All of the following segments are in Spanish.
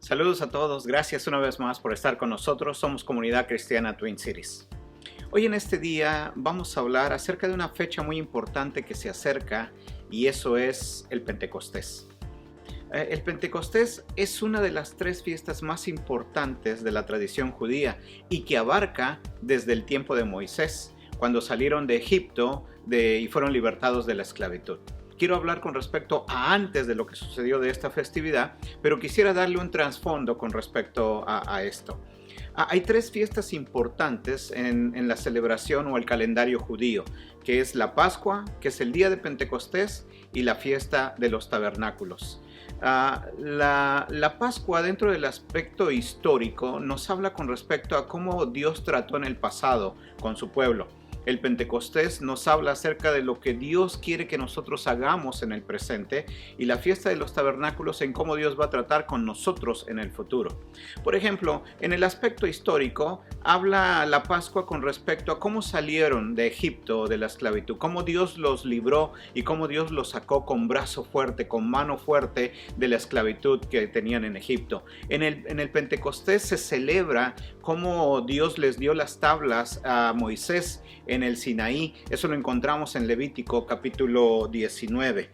Saludos a todos, gracias una vez más por estar con nosotros. Somos Comunidad Cristiana Twin Cities. Hoy en este día vamos a hablar acerca de una fecha muy importante que se acerca y eso es el Pentecostés. El Pentecostés es una de las tres fiestas más importantes de la tradición judía y que abarca desde el tiempo de Moisés, cuando salieron de Egipto y fueron libertados de la esclavitud. Quiero hablar con respecto a antes de lo que sucedió de esta festividad, pero quisiera darle un trasfondo con respecto a esto. Hay tres fiestas importantes en la celebración o el calendario judío, que es la Pascua, que es el día de Pentecostés, y la fiesta de los tabernáculos. La Pascua, dentro del aspecto histórico, nos habla con respecto a cómo Dios trató en el pasado con su pueblo. El Pentecostés nos habla acerca de lo que Dios quiere que nosotros hagamos en el presente, y la fiesta de los tabernáculos en cómo Dios va a tratar con nosotros en el futuro. Por ejemplo, en el aspecto histórico, habla la Pascua con respecto a cómo salieron de Egipto, de la esclavitud, cómo Dios los libró y cómo Dios los sacó con brazo fuerte, con mano fuerte de la esclavitud que tenían en Egipto. En el Pentecostés se celebra cómo Dios les dio las tablas a Moisés en el Sinaí. Eso lo encontramos en Levítico capítulo 19.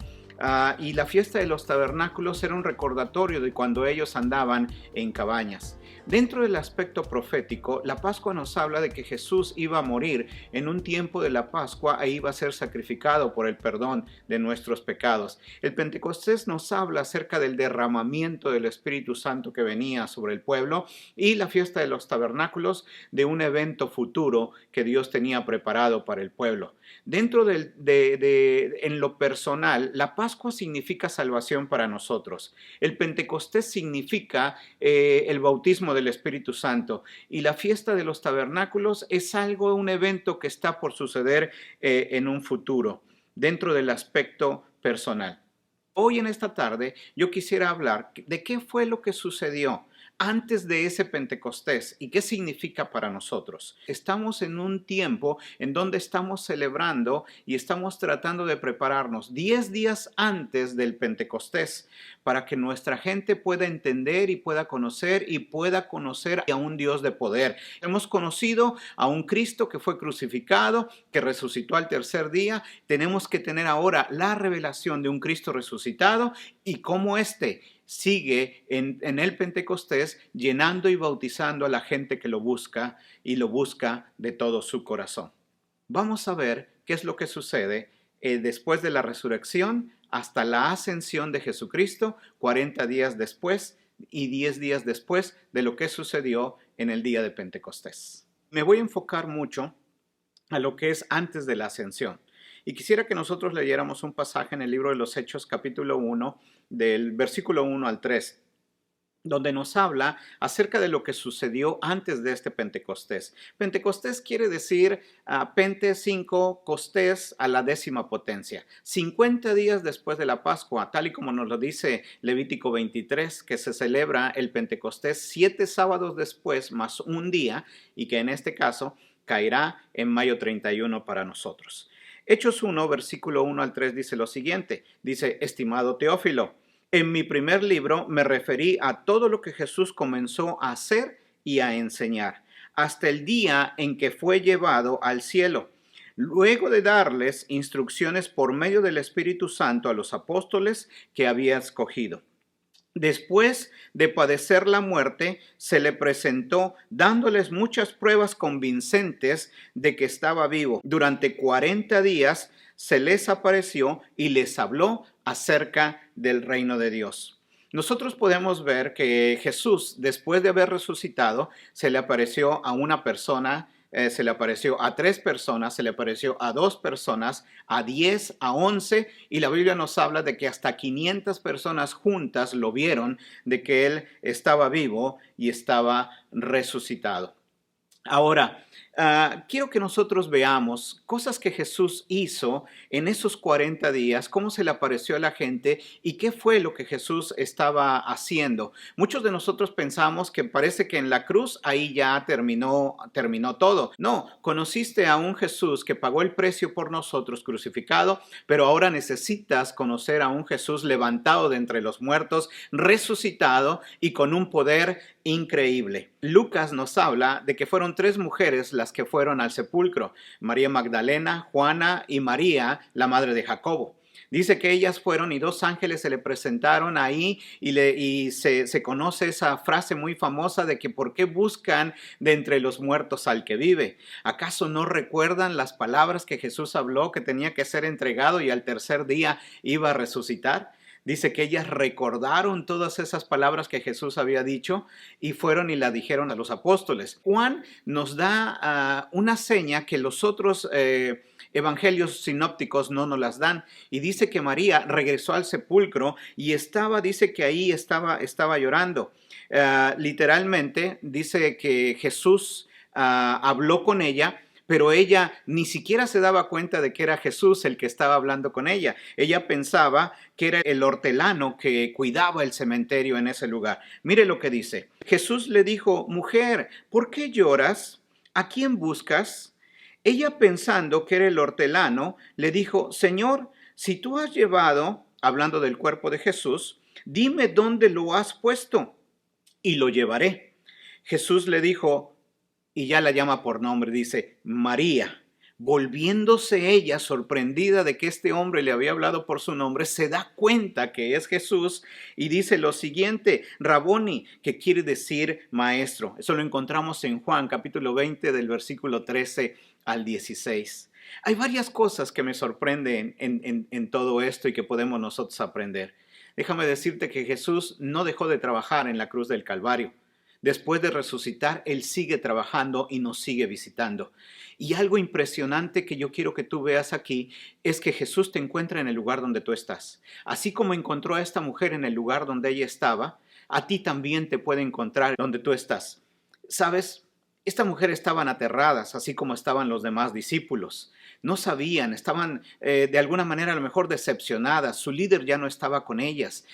Y la fiesta de los tabernáculos era un recordatorio de cuando ellos andaban en cabañas. Dentro del aspecto profético, la Pascua nos habla de que Jesús iba a morir en un tiempo de la Pascua e iba a ser sacrificado por el perdón de nuestros pecados. El Pentecostés nos habla acerca del derramamiento del Espíritu Santo que venía sobre el pueblo, y la fiesta de los tabernáculos de un evento futuro que Dios tenía preparado para el pueblo. Dentro en lo personal, la Pascua significa salvación para nosotros. El Pentecostés significa el bautismo del Espíritu Santo, y la fiesta de los tabernáculos es un evento que está por suceder en un futuro, dentro del aspecto personal. Hoy en esta tarde yo quisiera hablar de qué fue lo que sucedió antes de ese Pentecostés y qué significa para nosotros. Estamos en un tiempo en donde estamos celebrando y estamos tratando de prepararnos 10 días antes del Pentecostés para que nuestra gente pueda entender y pueda conocer a un Dios de poder. Hemos conocido a un Cristo que fue crucificado, que resucitó al tercer día. Tenemos que tener ahora la revelación de un Cristo resucitado y cómo sigue en el Pentecostés llenando y bautizando a la gente que lo busca y lo busca de todo su corazón. Vamos a ver qué es lo que sucede después de la resurrección hasta la ascensión de Jesucristo, 40 días después y 10 días después de lo que sucedió en el día de Pentecostés. Me voy a enfocar mucho a lo que es antes de la ascensión. Y quisiera que nosotros leyéramos un pasaje en el libro de los Hechos, capítulo 1, del versículo 1 al 3, donde nos habla acerca de lo que sucedió antes de este Pentecostés. Pentecostés quiere decir Pente 5, Costés a la 10ª potencia. 50 días después de la Pascua, tal y como nos lo dice Levítico 23, que se celebra el Pentecostés 7 sábados después más un día, y que en este caso caerá en mayo 31 para nosotros. Hechos 1, versículo 1 al 3 dice lo siguiente, dice: estimado Teófilo, en mi primer libro me referí a todo lo que Jesús comenzó a hacer y a enseñar, hasta el día en que fue llevado al cielo, luego de darles instrucciones por medio del Espíritu Santo a los apóstoles que había escogido. Después de padecer la muerte, se le presentó dándoles muchas pruebas convincentes de que estaba vivo. Durante 40 días se les apareció y les habló acerca del reino de Dios. Nosotros podemos ver que Jesús, después de haber resucitado, se le apareció a una persona, se le apareció a 3 personas, se le apareció a 2 personas, a 10, a 11, y la Biblia nos habla de que hasta 500 personas juntas lo vieron, de que él estaba vivo y estaba resucitado. Ahora, Quiero que nosotros veamos cosas que Jesús hizo en esos 40 días, cómo se le apareció a la gente y qué fue lo que Jesús estaba haciendo. Muchos de nosotros pensamos que parece que en la cruz ahí ya terminó todo. No, conociste a un Jesús que pagó el precio por nosotros crucificado, pero ahora necesitas conocer a un Jesús levantado de entre los muertos, resucitado y con un poder increíble. Lucas nos habla de que fueron 3 mujeres las que fueron al sepulcro: María Magdalena, Juana y María, la madre de Jacobo. Dice que ellas fueron y 2 ángeles se le presentaron ahí y se conoce esa frase muy famosa de que ¿por qué buscan de entre los muertos al que vive? ¿Acaso no recuerdan las palabras que Jesús habló, que tenía que ser entregado y al tercer día iba a resucitar? Dice que ellas recordaron todas esas palabras que Jesús había dicho y fueron y la dijeron a los apóstoles. Juan nos da una seña que los otros evangelios sinópticos no nos las dan, y dice que María regresó al sepulcro y dice que ahí estaba llorando. Literalmente dice que Jesús habló con ella, pero ella ni siquiera se daba cuenta de que era Jesús el que estaba hablando con ella. Ella pensaba que era el hortelano que cuidaba el cementerio en ese lugar. Mire lo que dice. Jesús le dijo: mujer, ¿por qué lloras? ¿A quién buscas? Ella, pensando que era el hortelano, le dijo: Señor, si tú has llevado, hablando del cuerpo de Jesús, dime dónde lo has puesto y lo llevaré. Jesús le dijo, y ya la llama por nombre, dice: María. Volviéndose ella, sorprendida de que este hombre le había hablado por su nombre, se da cuenta que es Jesús y dice lo siguiente: Raboni, que quiere decir maestro. Eso lo encontramos en Juan capítulo 20 del versículo 13 al 16. Hay varias cosas que me sorprenden en todo esto y que podemos nosotros aprender. Déjame decirte que Jesús no dejó de trabajar en la cruz del Calvario. Después de resucitar, Él sigue trabajando y nos sigue visitando. Y algo impresionante que yo quiero que tú veas aquí es que Jesús te encuentra en el lugar donde tú estás. Así como encontró a esta mujer en el lugar donde ella estaba, a ti también te puede encontrar donde tú estás. ¿Sabes? Esta mujer estaban aterradas, así como estaban los demás discípulos. No sabían, estaban de alguna manera a lo mejor decepcionadas. Su líder ya no estaba con ellas,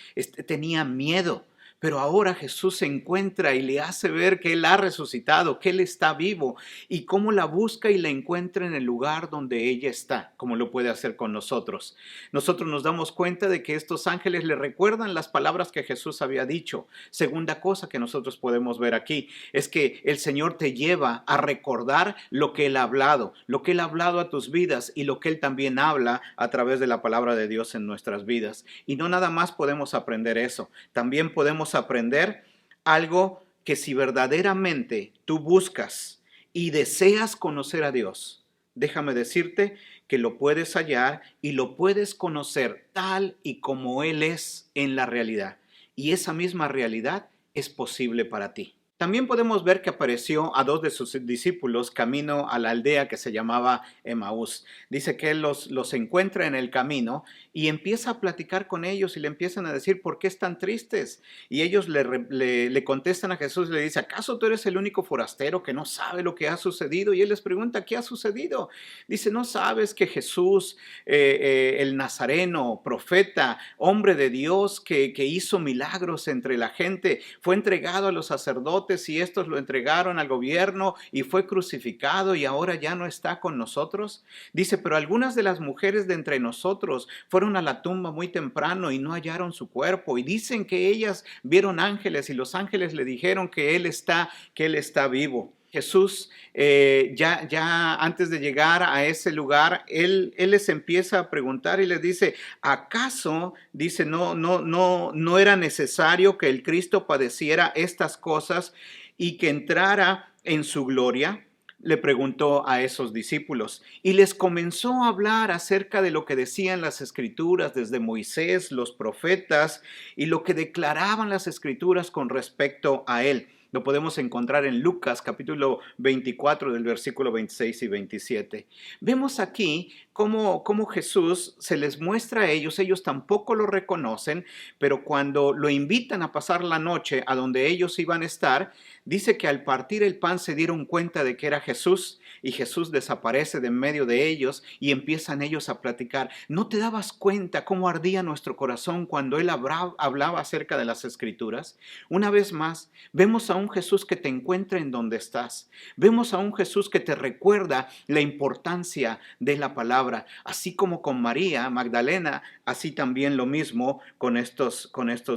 tenían miedo. Pero ahora Jesús se encuentra y le hace ver que Él ha resucitado, que Él está vivo, y cómo la busca y la encuentra en el lugar donde ella está, como lo puede hacer con nosotros. Nosotros nos damos cuenta de que estos ángeles le recuerdan las palabras que Jesús había dicho. Segunda cosa que nosotros podemos ver aquí es que el Señor te lleva a recordar lo que Él ha hablado a tus vidas y lo que Él también habla a través de la palabra de Dios en nuestras vidas. Y no nada más podemos aprender eso, también podemos aprender algo que si verdaderamente tú buscas y deseas conocer a Dios, déjame decirte que lo puedes hallar y lo puedes conocer tal y como Él es en la realidad. Y esa misma realidad es posible para ti. También podemos ver que apareció a 2 de sus discípulos camino a la aldea que se llamaba Emaús. Dice que él los encuentra en el camino y empieza a platicar con ellos y le empiezan a decir por qué están tristes. Y ellos le contestan a Jesús y le dice: ¿acaso tú eres el único forastero que no sabe lo que ha sucedido? Y él les pregunta: ¿qué ha sucedido? Dice: ¿no sabes que Jesús, el Nazareno, profeta, hombre de Dios, que hizo milagros entre la gente, fue entregado a los sacerdotes y estos lo entregaron al gobierno y fue crucificado y ahora ya no está con nosotros? Dice: pero algunas de las mujeres de entre nosotros fueron a la tumba muy temprano y no hallaron su cuerpo, y dicen que ellas vieron ángeles y los ángeles le dijeron que Él está vivo. Jesús, ya antes de llegar a ese lugar, él les empieza a preguntar y les dice: ¿acaso, dice, no era necesario que el Cristo padeciera estas cosas y que entrara en su gloria? Le preguntó a esos discípulos y les comenzó a hablar acerca de lo que decían las Escrituras desde Moisés, los profetas, y lo que declaraban las Escrituras con respecto a Él. Lo podemos encontrar en Lucas capítulo 24 del versículo 26 y 27. Vemos aquí cómo Jesús se les muestra a ellos tampoco lo reconocen, pero cuando lo invitan a pasar la noche a donde ellos iban a estar, dice que al partir el pan se dieron cuenta de que era Jesús y Jesús desaparece de en medio de ellos y empiezan ellos a platicar. ¿No te dabas cuenta cómo ardía nuestro corazón cuando Él hablaba acerca de las Escrituras? Una vez más, vemos a un Jesús que te encuentra en donde estás. Vemos a un Jesús que te recuerda la importancia de la palabra. Así como con María Magdalena, así también lo mismo con estos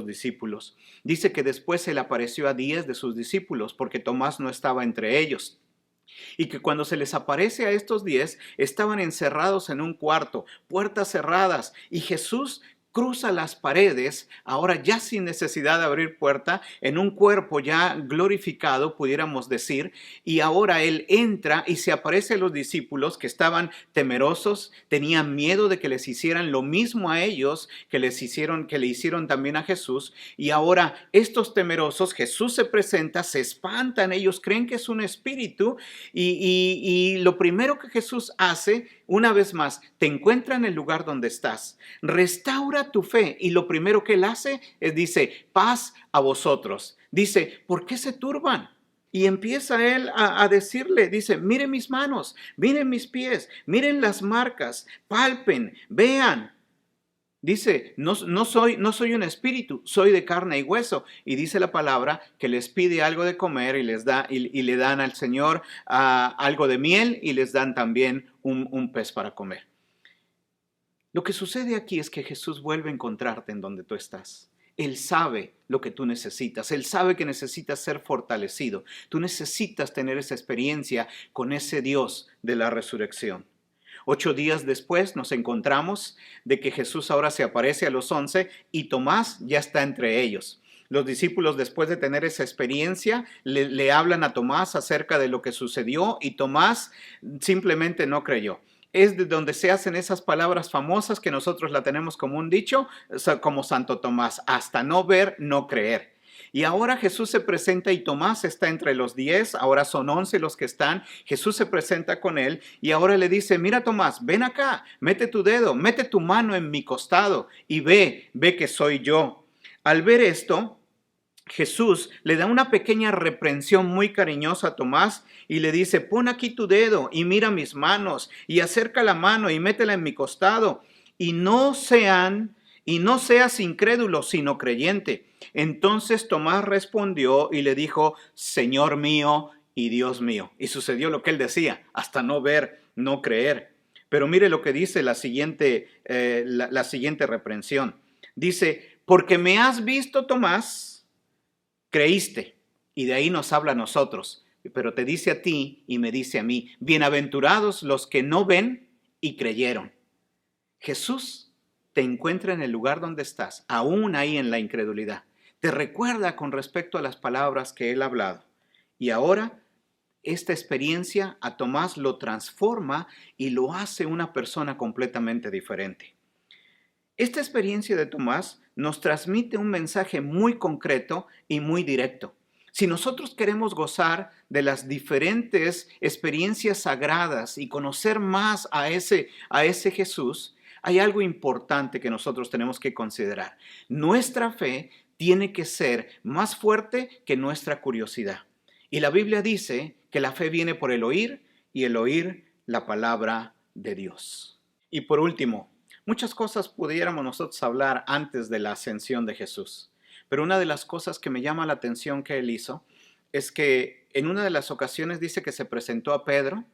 discípulos. Dice que después Él apareció a 10 de sus discípulos porque Tomás no estaba entre ellos. Y que cuando se les aparece a estos 10, estaban encerrados en un cuarto, puertas cerradas, y Jesús cruza las paredes, ahora ya sin necesidad de abrir puerta, en un cuerpo ya glorificado, pudiéramos decir, y ahora Él entra y se aparece a los discípulos que estaban temerosos, tenían miedo de que les hicieran lo mismo a ellos que le hicieron también a Jesús, y ahora estos temerosos, Jesús se presenta, se espantan, ellos creen que es un espíritu, y lo primero que Jesús hace, una vez más, te encuentra en el lugar donde estás, restaura tu fe, y lo primero que Él hace es dice, paz a vosotros. Dice, ¿por qué se turban? Y empieza Él a decirle, dice, miren mis manos, miren mis pies, miren las marcas, palpen, vean. Dice, no soy un espíritu, soy de carne y hueso. Y dice la palabra que les pide algo de comer y le dan al Señor algo de miel y les dan también un pez para comer. Lo que sucede aquí es que Jesús vuelve a encontrarte en donde tú estás. Él sabe lo que tú necesitas. Él sabe que necesitas ser fortalecido. Tú necesitas tener esa experiencia con ese Dios de la resurrección. 8 días después nos encontramos de que Jesús ahora se aparece a los 11 y Tomás ya está entre ellos. Los discípulos, después de tener esa experiencia, le hablan a Tomás acerca de lo que sucedió y Tomás simplemente no creyó. Es de donde se hacen esas palabras famosas que nosotros la tenemos como un dicho, como Santo Tomás, hasta no ver, no creer. Y ahora Jesús se presenta y Tomás está entre los 10, ahora son 11 los que están, Jesús se presenta con él y ahora le dice, mira Tomás, ven acá, mete tu dedo, mete tu mano en mi costado y ve que soy yo. Al ver esto, Jesús le da una pequeña reprensión muy cariñosa a Tomás y le dice, pon aquí tu dedo y mira mis manos y acerca la mano y métela en mi costado y no seas incrédulo, sino creyente. Entonces Tomás respondió y le dijo, Señor mío y Dios mío. Y sucedió lo que él decía, hasta no ver, no creer. Pero mire lo que dice la siguiente reprensión. Dice, porque me has visto, Tomás, creíste. Y de ahí nos habla a nosotros. Pero te dice a ti y me dice a mí, bienaventurados los que no ven y creyeron. Jesús te encuentra en el lugar donde estás, aún ahí en la incredulidad. Te recuerda con respecto a las palabras que Él ha hablado. Y ahora esta experiencia a Tomás lo transforma y lo hace una persona completamente diferente. Esta experiencia de Tomás nos transmite un mensaje muy concreto y muy directo. Si nosotros queremos gozar de las diferentes experiencias sagradas y conocer más a ese Jesús, hay algo importante que nosotros tenemos que considerar. Nuestra fe tiene que ser más fuerte que nuestra curiosidad. Y la Biblia dice que la fe viene por el oír y el oír la palabra de Dios. Y por último, muchas cosas pudiéramos nosotros hablar antes de la ascensión de Jesús. Pero una de las cosas que me llama la atención que Él hizo es que en una de las ocasiones dice que se presentó a Pedro,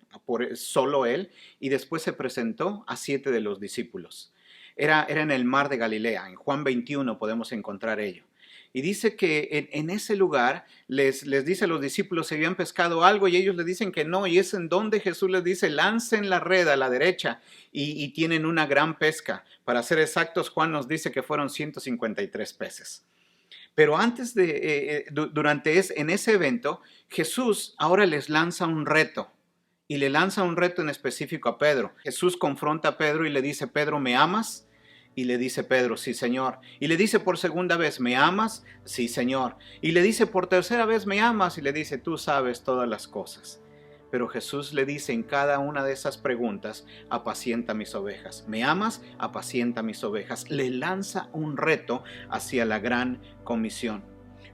solo él, y después se presentó a 7 de los discípulos. Era en el mar de Galilea, en Juan 21 podemos encontrar ello. Y dice que en ese lugar les dice a los discípulos si habían pescado algo y ellos le dicen que no. Y es en donde Jesús les dice, lancen la red a la derecha y tienen una gran pesca. Para ser exactos, Juan nos dice que fueron 153 peces. Pero en ese evento, Jesús ahora les lanza un reto. Y le lanza un reto en específico a Pedro. Jesús confronta a Pedro y le dice, Pedro, ¿me amas? Y le dice Pedro, sí, Señor. Y le dice por segunda vez, ¿me amas? Sí, Señor. Y le dice por tercera vez, ¿me amas? Y le dice, tú sabes todas las cosas. Pero Jesús le dice en cada una de esas preguntas, apacienta mis ovejas. ¿Me amas? Apacienta mis ovejas. Le lanza un reto hacia la gran comisión.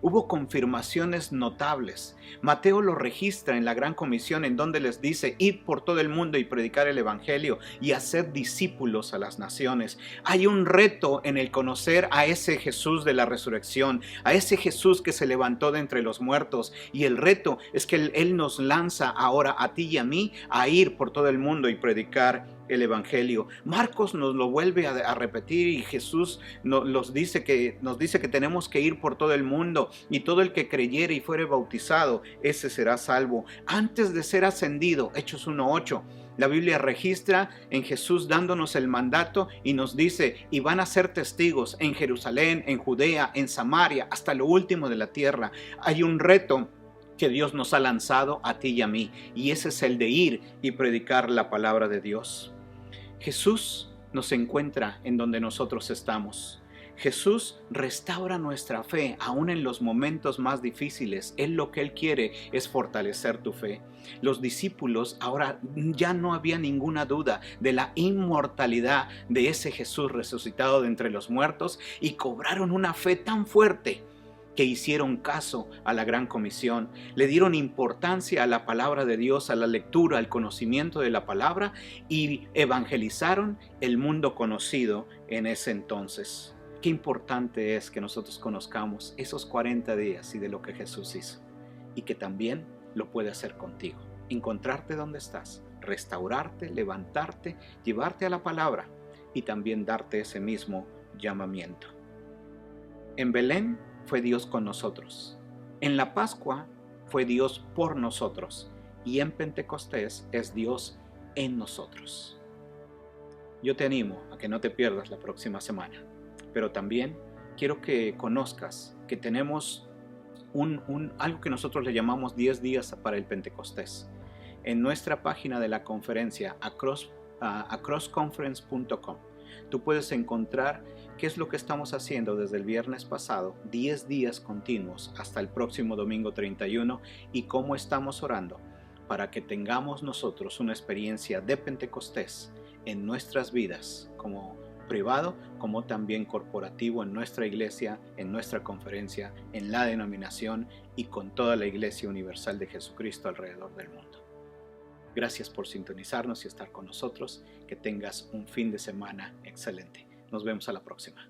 Hubo confirmaciones notables. Mateo lo registra en la Gran Comisión, en donde les dice: id por todo el mundo y predicar el Evangelio y hacer discípulos a las naciones. Hay un reto en el conocer a ese Jesús de la resurrección, a ese Jesús que se levantó de entre los muertos, y el reto es que Él nos lanza ahora a ti y a mí a ir por todo el mundo y predicar el Evangelio. Marcos nos lo vuelve a repetir, y Jesús nos dice que tenemos que ir por todo el mundo, y todo el que creyere y fuere bautizado, ese será salvo. Antes de ser ascendido, Hechos 1:8, la Biblia registra en Jesús dándonos el mandato y nos dice: y van a ser testigos en Jerusalén, en Judea, en Samaria, hasta lo último de la tierra. Hay un reto que Dios nos ha lanzado a ti y a mí, y ese es el de ir y predicar la palabra de Dios. Jesús nos encuentra en donde nosotros estamos. Jesús restaura nuestra fe aún en los momentos más difíciles. Lo que Él quiere es fortalecer tu fe. Los discípulos ahora ya no había ninguna duda de la inmortalidad de ese Jesús resucitado de entre los muertos, y cobraron una fe tan fuerte que hicieron caso a la Gran Comisión, le dieron importancia a la palabra de Dios, a la lectura, al conocimiento de la palabra, y evangelizaron el mundo conocido en ese entonces. Qué importante es que nosotros conozcamos esos 40 días y de lo que Jesús hizo, y que también lo puede hacer contigo. Encontrarte donde estás, restaurarte, levantarte, llevarte a la palabra y también darte ese mismo llamamiento. En Belén fue Dios con nosotros. En la Pascua fue Dios por nosotros. Y en Pentecostés es Dios en nosotros. Yo te animo a que no te pierdas la próxima semana. Pero también quiero que conozcas que tenemos algo que nosotros le llamamos 10 días para el Pentecostés. En nuestra página de la conferencia, acrossconference.com, tú puedes encontrar qué es lo que estamos haciendo desde el viernes pasado, 10 días continuos hasta el próximo domingo 31, y cómo estamos orando para que tengamos nosotros una experiencia de Pentecostés en nuestras vidas, como privado, como también corporativo, en nuestra iglesia, en nuestra conferencia, en la denominación y con toda la Iglesia Universal de Jesucristo alrededor del mundo. Gracias por sintonizarnos y estar con nosotros. Que tengas un fin de semana excelente. Nos vemos a la próxima.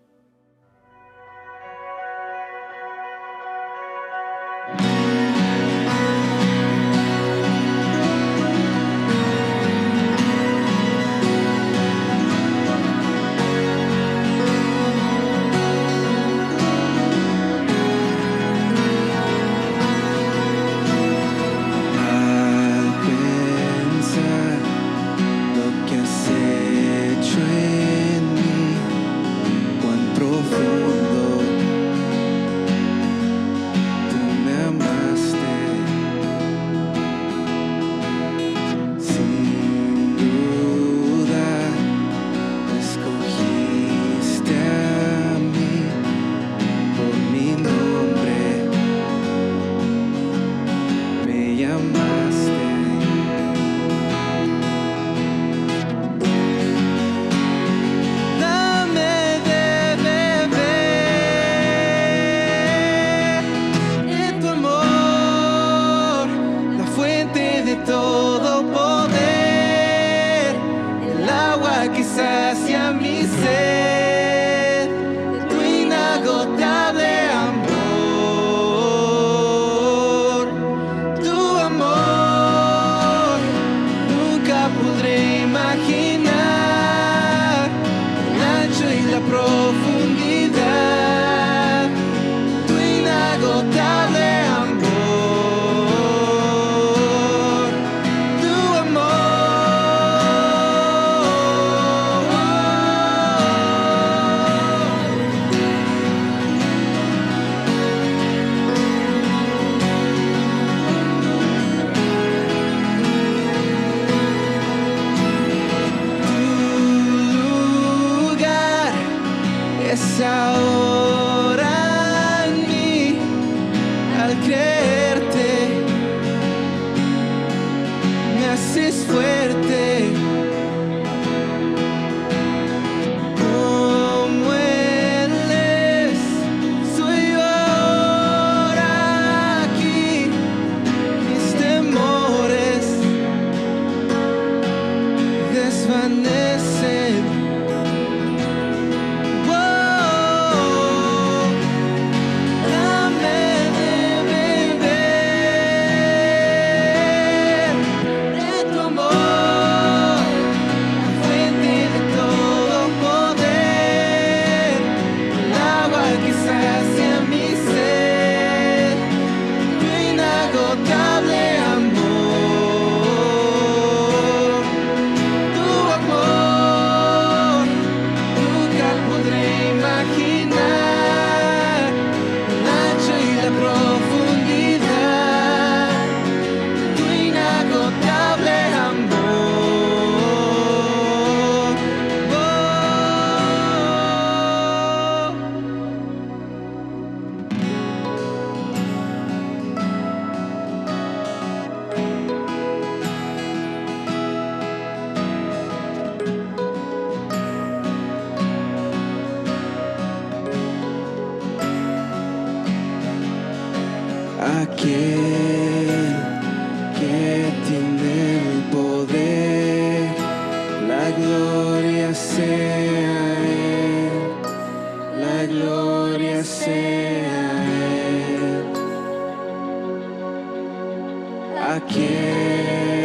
aquel que tiene el poder, la gloria sea a Él, la gloria sea a Él, aquel